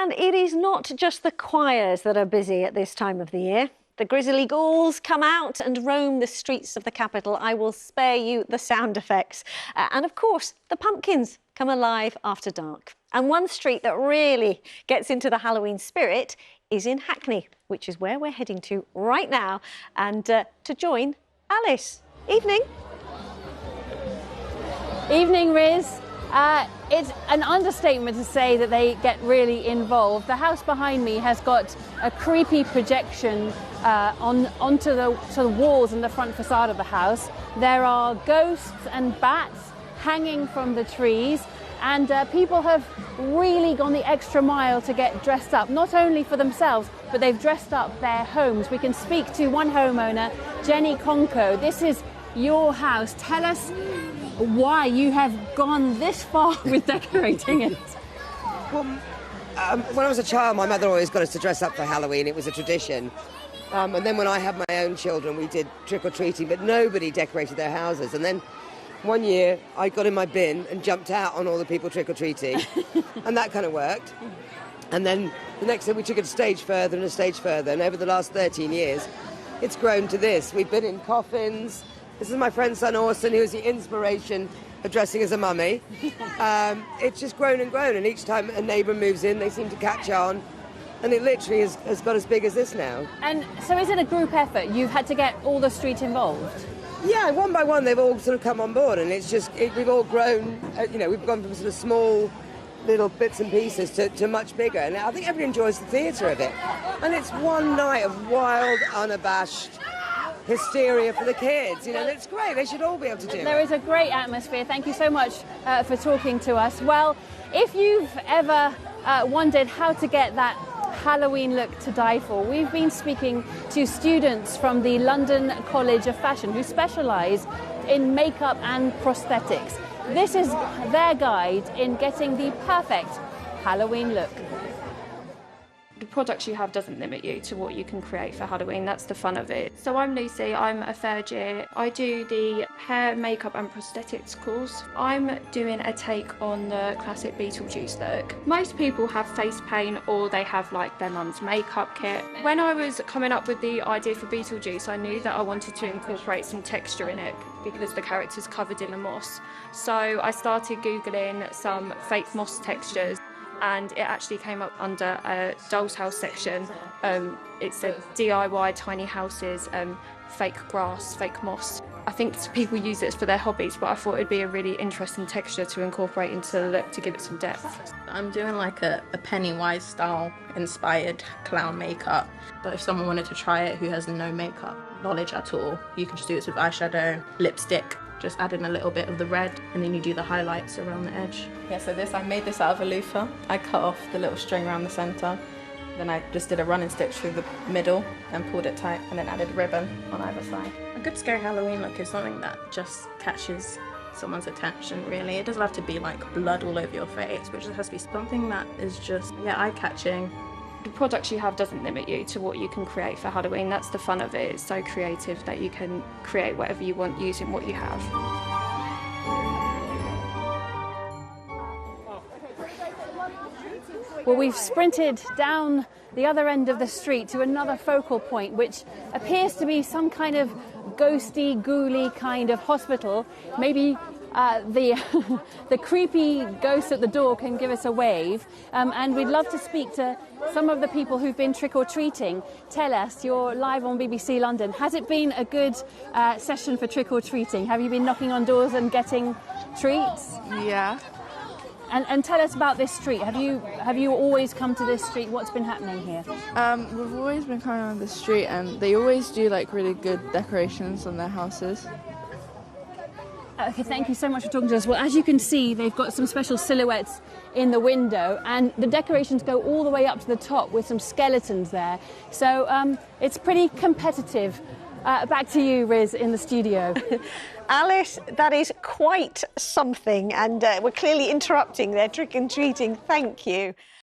And it is not just the choirs that are busy at this time of the year. The grisly ghouls come out and roam the streets of the capital. I will spare you the sound effects. And of course, the pumpkins come alive after dark. And one street that really gets into the Halloween spirit is in Hackney, which is where we're heading to right now, and to join Alice. Evening. Evening, Riz. It's an understatement to say that they get really involved. The house behind me has got a creepy projection onto the walls and the front facade of the house. There are ghosts and bats hanging from the trees, and people have really gone the extra mile to get dressed up, not only for themselves, but they've dressed up their homes. We can speak to one homeowner, Jenny Conco. This is your house. Tell us why you have gone this far with decorating it. Well, when I was a child, my mother always got us to dress up for Halloween. It was a tradition. And then when I had my own children, we did trick-or-treating, but nobody decorated their houses. And then one year, I got in my bin and jumped out on all the people trick-or-treating, and that kind of worked. And then the next year, we took it a stage further and a stage further, and over the last 13 years, it's grown to this. We've been in coffins. This is my friend's son, Orson, who was the inspiration of dressing as a mummy. It's just grown and grown, and each time a neighbour moves in, they seem to catch on, and it literally has got as big as this now. And so is it a group effort? You've had to get all the street involved? Yeah, one by one, they've all sort of come on board, and it's just, we've all grown, we've gone from sort of small little bits and pieces to much bigger, and I think everybody enjoys the theatre of it. And it's one night of wild, unabashed hysteria for the kids. It's great. They should all be able to do it. There is a great atmosphere. Thank you so much for talking to us. Well, if you've ever wondered how to get that Halloween look to die for, we've been speaking to students from the London College of Fashion who specialise in makeup and prosthetics. This is their guide in getting the perfect Halloween look. The products you have doesn't limit you to what you can create for Halloween. That's the fun of it. So I'm Lucy, I'm a third year. I do the hair, makeup and prosthetics course. I'm doing a take on the classic Beetlejuice look. Most people have face paint or they have like their mum's makeup kit. When I was coming up with the idea for Beetlejuice, I knew that I wanted to incorporate some texture in it because the character's covered in a moss. So I started Googling some fake moss textures, and it actually came up under a doll's house section. It said DIY tiny houses, fake grass, fake moss. I think people use it for their hobbies, but I thought it'd be a really interesting texture to incorporate into the look to give it some depth. I'm doing like a Pennywise style inspired clown makeup, but if someone wanted to try it who has no makeup knowledge at all, you can just do it with eyeshadow, lipstick, just add in a little bit of the red, and then you do the highlights around the edge. Yeah, so I made this out of a loofah. I cut off the little string around the centre, then I just did a running stitch through the middle and pulled it tight, and then added ribbon on either side. A good scary Halloween look is something that just catches someone's attention, really. It doesn't have to be like blood all over your face, but it just has to be something that is just, eye-catching. The products you have doesn't limit you to what you can create for Halloween. That's the fun of it. It's so creative that you can create whatever you want using what you have. Well, we've sprinted down the other end of the street to another focal point, which appears to be some kind of ghosty, ghouly kind of hospital. Maybe the creepy ghost at the door can give us a wave, and we'd love to speak to some of the people who've been trick-or-treating. Tell us, you're live on BBC London. Has it been a good session for trick-or-treating? Have you been knocking on doors and getting treats? Yeah. And tell us about this street. Have you always come to this street? What's been happening here? We've always been coming on the street, and they always do like really good decorations on their houses. Okay, thank you so much for talking to us. Well, as you can see, they've got some special silhouettes in the window, and the decorations go all the way up to the top with some skeletons there. So it's pretty competitive. Back to you, Riz, in the studio. Alice, that is quite something, and we're clearly interrupting their trick-and-treating. Thank you.